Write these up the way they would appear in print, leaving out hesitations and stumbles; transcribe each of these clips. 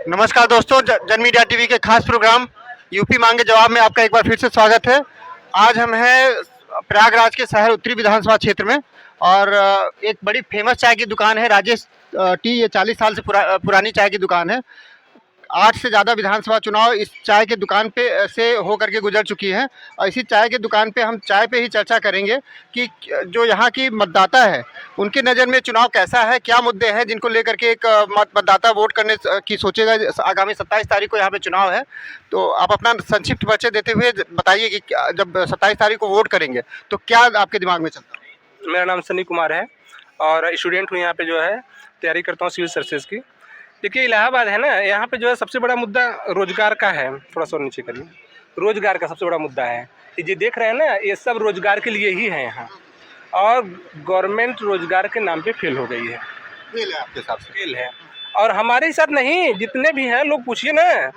नमस्कार दोस्तों, जन मीडिया टीवी के खास प्रोग्राम यूपी मांगे जवाब में आपका एक बार फिर से स्वागत है। आज हम हैं प्रयागराज के शहर उत्तरी विधानसभा क्षेत्र में और एक बड़ी फेमस चाय की दुकान है राजेश टी। ये 40 साल से पुरानी चाय की दुकान है। 8 से ज़्यादा विधानसभा चुनाव इस चाय के दुकान पे से होकर के गुजर चुकी हैं और इसी चाय के दुकान पे हम चाय पे ही चर्चा करेंगे कि जो यहाँ की मतदाता है उनकी नज़र में चुनाव कैसा है, क्या मुद्दे हैं जिनको लेकर के एक मतदाता वोट करने की सोचेगा। आगामी 27 तारीख को यहाँ पे चुनाव है, तो आप अपना संक्षिप्त परिचय देते हुए बताइए कि जब 27 तारीख को वोट करेंगे तो क्या आपके दिमाग में चलता है। मेरा नाम सनी कुमार है और स्टूडेंट हूँ। यहाँ पे जो है तैयारी करता हूँ सिविल सर्विसेज की। देखिए इलाहाबाद है ना, यहाँ पे जो है सबसे बड़ा मुद्दा रोजगार का है। थोड़ा सा नीचे करिए। रोजगार का सबसे बड़ा मुद्दा है। ये देख रहे हैं ना, ये सब रोजगार के लिए ही है यहाँ, और गवर्नमेंट रोजगार के नाम पे फेल हो गई है। फेल है आपके हिसाब से? फेल है, और हमारे साथ नहीं, जितने भी हैं लोग पूछिए ना।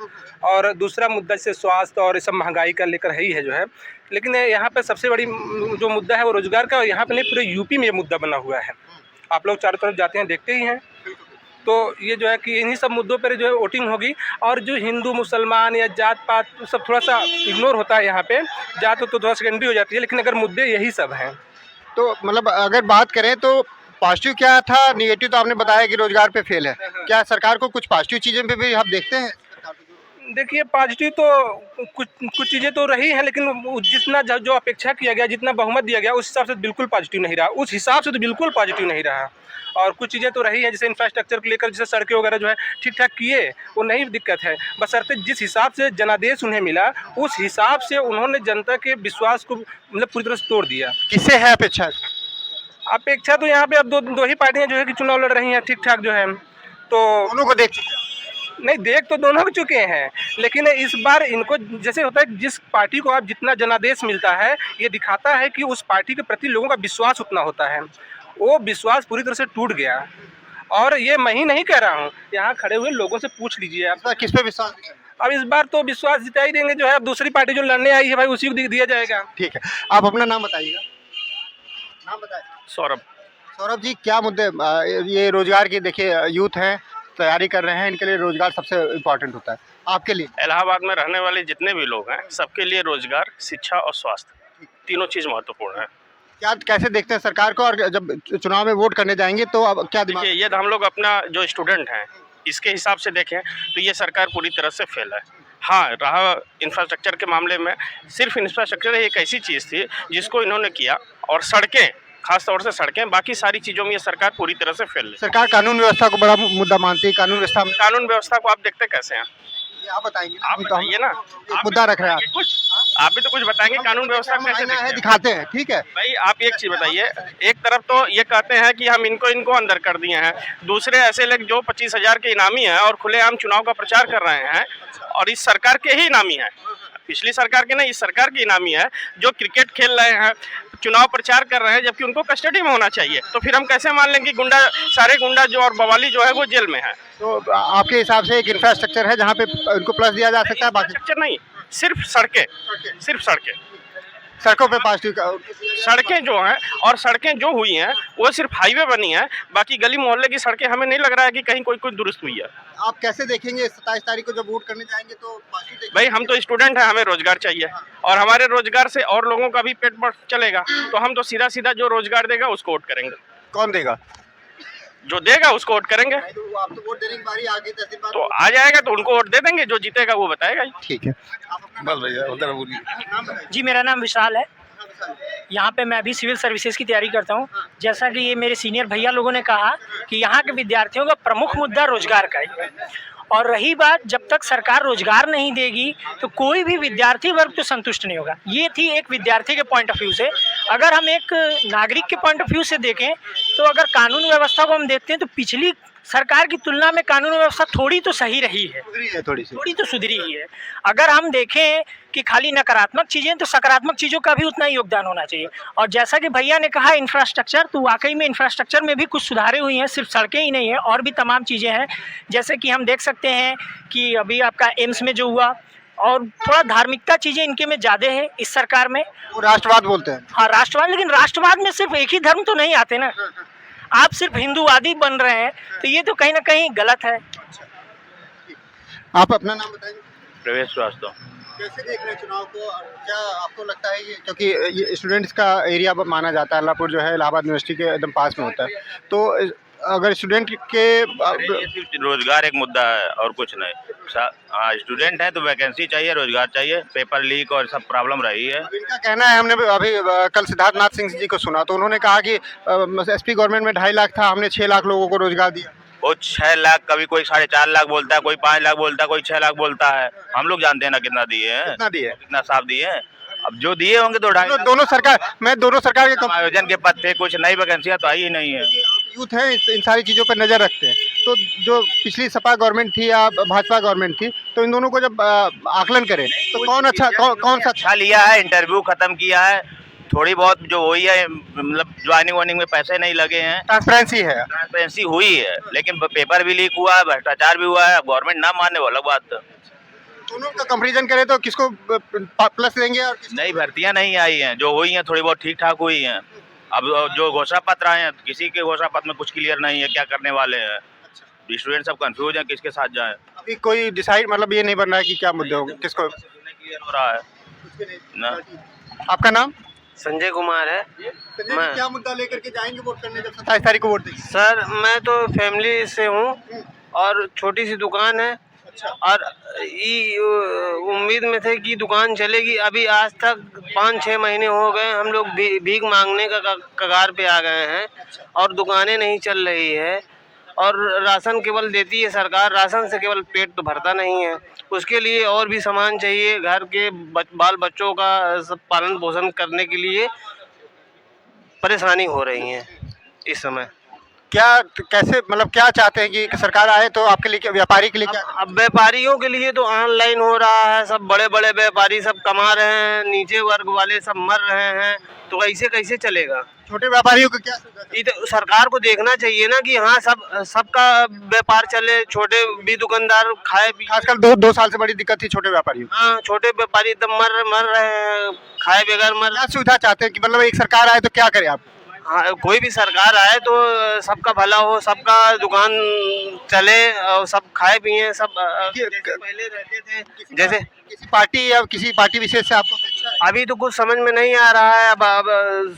और दूसरा मुद्दा से स्वास्थ्य और ये सब महंगाई का लेकर है ही है जो है, लेकिन यहाँ पे सबसे बड़ी जो मुद्दा है वो रोजगार का। और यहाँ पे नहीं, पूरे यूपी में ये मुद्दा बना हुआ है। आप लोग चारों तरफ जाते हैं, देखते ही हैं। तो ये जो है कि इन्हीं सब मुद्दों पर जो है वोटिंग होगी। और जो हिंदू मुसलमान या जात पात सब थोड़ा सा इग्नोर होता है यहाँ पे। जात तो थोड़ा सेकेंडरी हो जाती है, लेकिन अगर मुद्दे यही सब हैं। तो मतलब अगर बात करें तो पॉजिटिव क्या था, निगेटिव तो आपने बताया कि रोजगार पे फेल है। क्या सरकार को कुछ पॉजिटिव चीज़ें पे भी आप देखते हैं? देखिए पॉजिटिव तो कुछ चीज़ें तो रही हैं, लेकिन जितना जो अपेक्षा किया गया, जितना बहुमत दिया गया, उस हिसाब से बिल्कुल पॉजिटिव नहीं रहा। उस हिसाब से तो बिल्कुल पॉजिटिव नहीं रहा। और कुछ चीज़ें तो रही हैं, जैसे इंफ्रास्ट्रक्चर को लेकर, जैसे सड़कें वगैरह जो है ठीक ठाक किए, वो नहीं दिक्कत है। बशर्ते जिस हिसाब से जनादेश उन्हें मिला, उस हिसाब से उन्होंने जनता के विश्वास को मतलब पूरी तरह से तोड़ दिया। किससे है अपेक्षा? अपेक्षा तो यहाँ पे अब दो ही पार्टियाँ जो है कि चुनाव लड़ रही हैं ठीक ठाक जो है। तो दोनों को देख नहीं, देख तो दोनों हो चुके हैं, लेकिन इस बार इनको जैसे होता है, जिस पार्टी को आप जितना जनादेश मिलता है, ये दिखाता है कि उस पार्टी के प्रति लोगों का विश्वास उतना होता है। वो विश्वास पूरी तरह से टूट गया। और ये मैं ही नहीं कह रहा हूँ, यहाँ खड़े हुए लोगों से पूछ लीजिए आप। किस पे विश्वास? अब इस बार तो विश्वास जिता ही देंगे जो है। अब दूसरी पार्टी जो लड़ने आई है भाई, उसी को दिया जाएगा। ठीक है, आप अपना नाम बताइएगा। नाम बताइए। सौरभ। सौरभ जी, क्या मुद्दे ये रोजगार की, देखिए यूथ हैं, तैयारी कर रहे हैं, इनके लिए रोजगार सबसे इम्पोर्टेंट होता है। आपके लिए? इलाहाबाद में रहने वाले जितने भी लोग हैं, सबके लिए रोजगार, शिक्षा और स्वास्थ्य, तीनों चीज़ महत्वपूर्ण है। क्या कैसे देखते हैं सरकार को, और जब चुनाव में वोट करने जाएंगे तो अब क्या दिमाग? देखिए, ये हम लोग अपना जो स्टूडेंट हैं इसके हिसाब से देखें तो ये सरकार पूरी तरह से फेल है। हाँ, रहा इंफ्रास्ट्रक्चर के मामले में, सिर्फ इंफ्रास्ट्रक्चर एक ऐसी चीज़ थी जिसको इन्होंने किया, और सड़कें, खास तौर से सड़कें, बाकी सारी चीज़ों में ये सरकार पूरी तरह से फेल है। सरकार कानून व्यवस्था को बड़ा मुद्दा मानती है। कानून व्यवस्था को आप देखते कैसे हैं? आप बताइए। आप बताइए ना, मुद्दा रख रहे हैं आप भी तो कुछ बताएंगे। कानून व्यवस्था कैसे है, दिखाते हैं। ठीक है भाई, आप एक चीज बताइए। एक तरफ तो ये कहते हैं कि हम इनको अंदर कर दिए हैं, दूसरे ऐसे लोग जो 25,000 के इनामी हैं और खुलेआम चुनाव का प्रचार कर रहे हैं, और इस सरकार के ही इनामी हैं, पिछली सरकार के नहीं, इस सरकार की इनामी है, जो क्रिकेट खेल रहे हैं, चुनाव प्रचार कर रहे हैं, जबकि उनको कस्टडी में होना चाहिए। तो फिर हम कैसे मान लें कि सारे गुंडा जो और बवाली जो है वो जेल में है? तो आपके हिसाब से एक इंफ्रास्ट्रक्चर है जहाँ पे उनको प्लस दिया जा सकता है, बाकी इंफ्रास्ट्रक्चर नहीं, सिर्फ सड़कें, सिर्फ सड़कें, सड़कों पे पॉजिटिव सड़कें जो हैं, और सड़कें जो हुई हैं वो सिर्फ हाईवे बनी है, बाकी गली मोहल्ले की सड़कें हमें नहीं लग रहा है कि कहीं कोई दुरुस्त हुई है। आप कैसे देखेंगे 27 तारीख को जब वोट करने जाएंगे तो? भाई, हम तो स्टूडेंट हैं, हमें रोजगार चाहिए, और हमारे रोजगार से और लोगों का भी पेट भर चलेगा। तो हम तो सीधा सीधा जो रोजगार देगा उसको वोट करेंगे। कौन देगा? जो देगा उसको वोट करेंगे। तो आप तो वोट देने की बारी आ गई, 10 दिन बाद तो आ जाएगा तो उनको वोट दे देंगे, जो जीतेगा वो बताएगा। ठीक है, बस भैया उधर बोलिए। जी, मेरा नाम विशाल है। यहाँ पे मैं भी सिविल सर्विसेज की तैयारी करता हूँ। जैसा कि ये मेरे सीनियर भैया लोगों ने कहा कि यहाँ के विद्यार्थियों का प्रमुख मुद्दा रोजगार का ही है। और रही बात, जब तक सरकार रोजगार नहीं देगी तो कोई भी विद्यार्थी वर्ग तो संतुष्ट नहीं होगा। ये थी एक विद्यार्थी के पॉइंट ऑफ व्यू से। अगर हम एक नागरिक के पॉइंट ऑफ व्यू से देखें तो अगर कानून व्यवस्था को हम देखते हैं तो पिछली सरकार की तुलना में कानून व्यवस्था थोड़ी तो सही रही है, थोड़ी तो सुधरी ही है। अगर हम देखें कि खाली नकारात्मक चीज़ें, तो सकारात्मक चीज़ों का भी उतना ही योगदान होना चाहिए। और जैसा कि भैया ने कहा इंफ्रास्ट्रक्चर, तो वाकई में इंफ्रास्ट्रक्चर में भी कुछ सुधारें हुई हैं, सिर्फ सड़कें ही नहीं है, और भी तमाम चीज़ें हैं। जैसे कि हम देख सकते हैं कि अभी आपका एम्स में जो हुआ, और थोड़ा धार्मिकता चीज़ें इनके में ज़्यादा है इस सरकार में। वो राष्ट्रवाद बोलते हैं। हाँ, राष्ट्रवाद, लेकिन राष्ट्रवाद में सिर्फ एक ही धर्म तो नहीं आते ना, आप सिर्फ हिंदूवादी बन रहे हैं, तो ये तो कहीं ना कहीं गलत है। आप अपना नाम बताएंगे? प्रवेश श्रीवास्तव। कैसे देख रहे हैं चुनाव को और क्या आपको लगता है ये, क्योंकि ये स्टूडेंट्स का एरिया माना जाता है, अल्लाहपुर जो है इलाहाबाद यूनिवर्सिटी के एकदम पास में होता है, तो अगर स्टूडेंट के ये सिर्फ रोजगार एक मुद्दा है और कुछ नहीं। हाँ, स्टूडेंट है तो वैकेंसी चाहिए, रोजगार चाहिए, पेपर लीक और सब प्रॉब्लम रही है। इनका कहना है, हमने अभी कल सिद्धार्थ नाथ सिंह जी को सुना तो उन्होंने कहा कि एसपी गवर्नमेंट में 2.5 लाख था, हमने 6 लाख लोगों को रोजगार दिया। वो 6 लाख, कभी कोई 4.5 लाख बोलता है, कोई 5 लाख बोलता है, कोई 6 लाख बोलता है। हम लोग जानते हैं ना कितना दिए हैं, कितना दिए, कितना साफ दिए हैं। अब जो दिए होंगे तो 2.5 दोनों सरकार, मैं दोनों सरकार के आयोजन के पद थे, कुछ नई वैकेंसियां तो आई ही नहीं है। यूथ है, इन सारी चीज़ों पर नज़र रखते हैं, तो जो पिछली सपा गवर्नमेंट थी या भाजपा गवर्नमेंट थी, तो इन दोनों को जब आकलन करें तो कौन सा अच्छा लिया है, इंटरव्यू खत्म किया है, थोड़ी बहुत जो हुई है, मतलब ज्वाइनिंग वाइनिंग में पैसे नहीं लगे हैं, ट्रांसपेरेंसी हुई है, लेकिन पेपर भी लीक हुआ है, भ्रष्टाचार भी हुआ है। गवर्नमेंट ना माने वो अलग बात है। दोनों का कंपैरिजन करें तो किसको प्लस देंगे? और नई भर्तियां नहीं आई हैं, जो हुई हैं थोड़ी बहुत ठीक ठाक हुई हैं। अब जो घोषणा पत्र आए हैं, किसी के घोषणा पत्र में कुछ क्लियर नहीं है क्या करने वाले हैं। स्टूडेंट सब कंफ्यूज हैं किसके साथ जाएं। अभी कोई डिसाइड, मतलब ये नहीं बन रहा है कि क्या मुद्दे होंगे, किसको क्लियर हो रहा है ना। आपका नाम? संजय कुमार है। मैं क्या मुद्दा लेकर के जाएंगे वोट करने जब 27 तारीख को वोट देंगे? सर, मैं तो फैमिली से हूँ और छोटी सी दुकान है और उम्मीद में थे कि दुकान चलेगी। अभी आज तक 5-6 महीने हो गए, हम लोग भीख मांगने का कगार पे आ गए हैं और दुकानें नहीं चल रही है और राशन केवल देती है सरकार। राशन से केवल पेट तो भरता नहीं है, उसके लिए और भी सामान चाहिए। घर के बाल बच्चों का सब पालन पोषण करने के लिए परेशानी हो रही है इस समय। क्या, कैसे, मतलब क्या चाहते हैं कि सरकार आए तो आपके लिए, व्यापारी के लिए क्या? अब व्यापारियों के लिए तो ऑनलाइन हो रहा है, सब बड़े बड़े व्यापारी सब कमा रहे हैं, नीचे वर्ग वाले सब मर रहे हैं, तो ऐसे कैसे चलेगा? छोटे व्यापारियों को क्या? ये तो सरकार को देखना चाहिए ना कि हाँ सबका व्यापार चले, छोटे भी दुकानदार खाए पी। आजकल 2 साल से बड़ी दिक्कत थी छोटे व्यापारियों। हाँ, छोटे व्यापारी एकदम मर रहे हैं, खाए बगैर मर। क्या सुविधा चाहते हैं कि मतलब एक सरकार आए तो क्या करे आप? हाँ, कोई भी सरकार आए तो सबका भला हो, सबका दुकान चले और सब खाए पिए, सब जैसे पहले रहते थे। जैसे किसी पार्टी या किसी पार्टी विशेष से आपको अपेक्षा है? अभी तो कुछ समझ में नहीं आ रहा है। अब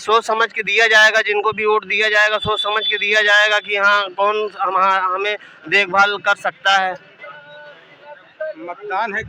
सोच समझ के दिया जाएगा, जिनको भी वोट दिया जाएगा सोच समझ के दिया जाएगा कि हाँ कौन हमें देखभाल कर सकता है। मतदान है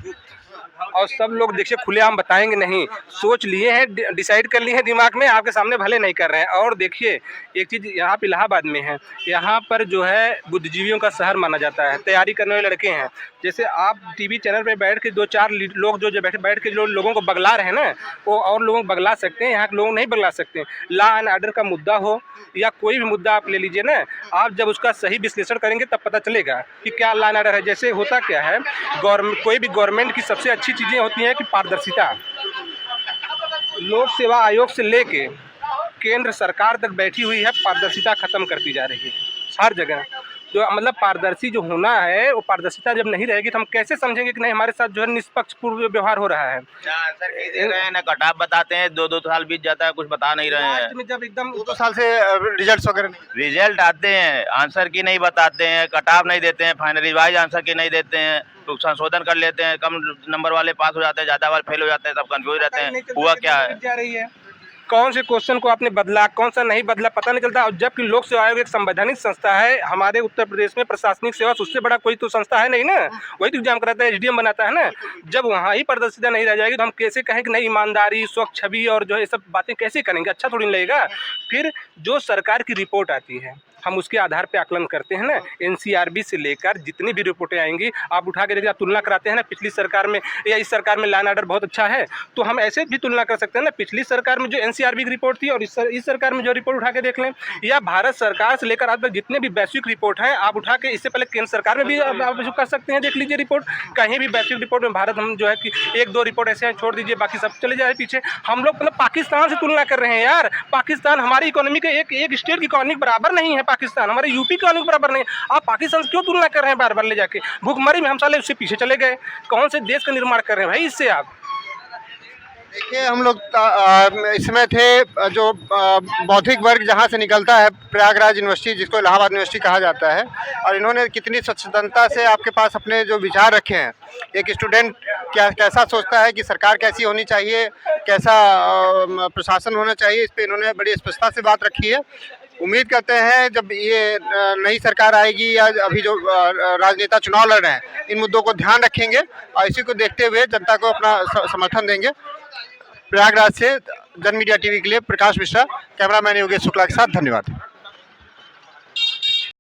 और सब लोग देखिए खुलेआम बताएंगे नहीं, सोच लिए हैं, डिसाइड कर लिए हैं दिमाग में, आपके सामने भले नहीं कर रहे हैं। और देखिए एक चीज़, यहाँ पे इलाहाबाद में है, यहाँ पर जो है बुद्धिजीवियों का शहर माना जाता है, तैयारी करने वाले लड़के हैं। जैसे आप टीवी चैनल पे बैठ के 2-4 लोग जो बैठ के जो लोगों को बगला रहे हैं ना, वो और लोगों को बगला सकते हैं, यहाँ के लोग नहीं बगला सकते। लॉ एंड ऑर्डर का मुद्दा हो या कोई भी मुद्दा आप ले लीजिए ना, आप जब उसका सही विश्लेषण करेंगे तब पता चलेगा कि क्या लॉ एंड ऑर्डर है। जैसे होता क्या है, कोई भी गवर्नमेंट की सबसे अच्छी चीज़ें होती हैं कि पारदर्शिता। लोक सेवा आयोग से लेके केंद्र सरकार तक बैठी हुई है, पारदर्शिता खत्म करती जा रही है हर जगह। जो मतलब पारदर्शी जो होना है, वो पारदर्शिता जब नहीं रहेगी तो हम कैसे समझेंगे कि नहीं हमारे साथ जो है निष्पक्ष पूर्ण व्यवहार हो रहा है। आंसर दे रहे हैं ना, कटाप बताते हैं, 2-2 साल बीत जाता है, कुछ बता नहीं रहे हैं। जब एकदम 2 साल से रिजल्ट्स वगैरह नहीं, रिजल्ट आते हैं, आंसर की नहीं बताते हैं, कटाप नहीं देते हैं, फाइनल रिवाइज आंसर की नहीं देते हैं, तो संशोधन कर लेते हैं, कम नंबर वाले पास हो जाते हैं, ज़्यादा वाले फेल हो जाते हैं, सब कंफ्यूज रहते हैं, हुआ क्या है। जा रही है कौन से क्वेश्चन को आपने बदला, कौन सा नहीं बदला, पता नहीं चलता। और जबकि लोक सेवा आयोग एक संवैधानिक संस्था है, हमारे उत्तर प्रदेश में प्रशासनिक सेवा उससे बड़ा कोई तो संस्था है नहीं ना, वही तो एग्जाम कराता है, एसडीएम बनाता है ना। जब वहाँ ही पारदर्शिता नहीं रह जाएगी तो हम कैसे कहें कि नहीं ईमानदारी, स्वच्छ छवि और जो है ये सब बातें कैसे करेंगे, अच्छा थोड़ी नहीं लगेगा। फिर जो सरकार की रिपोर्ट आती है हम उसके आधार पे आकलन करते हैं ना। एनसीआरबी से लेकर जितनी भी रिपोर्टें आएंगी आप उठा के देखिए, तुलना कराते हैं ना, पिछली सरकार में या इस सरकार में लॉ एंड ऑर्डर बहुत अच्छा है, तो हम ऐसे भी तुलना कर सकते हैं ना। पिछली सरकार में जो एनसीआरबी की रिपोर्ट थी और इस सरकार में जो रिपोर्ट उठा के देख लें, या भारत सरकार से लेकर आज तक जितने भी वैश्विक रिपोर्ट हैं आप उठा के, इससे पहले केंद्र सरकार में भी आप कर सकते हैं, देख लीजिए रिपोर्ट। कहीं भी वैश्विक रिपोर्ट में भारत, हम जो है कि 1-2 रिपोर्ट ऐसे हैं, छोड़ दीजिए बाकी सब चले जाए पीछे। हम लोग मतलब पाकिस्तान से तुलना कर रहे हैं यार। पाकिस्तान हमारी इकोनॉमी के एक स्टेट की इकोनॉमी बराबर नहीं है, पाकिस्तान हमारे यूपी इकोनॉमी बराबर नहीं। आप पाकिस्तान से क्यों तुलना कर रहे हैं बार बार ले जाके? भूखमरी में हम साले उससे पीछे चले गए, कौन से देश का निर्माण कर रहे हैं भाई इससे आप? देखिए हम लोग इसमें थे जो बौद्धिक वर्ग जहाँ से निकलता है, प्रयागराज यूनिवर्सिटी जिसको इलाहाबाद यूनिवर्सिटी कहा जाता है, और इन्होंने कितनी सचेतनता से आपके पास अपने जो विचार रखे हैं। एक स्टूडेंट कैसा सोचता है कि सरकार कैसी होनी चाहिए, कैसा प्रशासन होना चाहिए, इस पे इन्होंने बड़ी स्पष्टता से बात रखी है। उम्मीद करते हैं जब ये नई सरकार आएगी या अभी जो राजनेता चुनाव लड़ रहे हैं, इन मुद्दों को ध्यान रखेंगे और इसी को देखते हुए जनता को अपना समर्थन देंगे। प्रयागराज से जन मीडिया टीवी के लिए प्रकाश मिश्रा, कैमरामैन योगेश शुक्ला के साथ, धन्यवाद।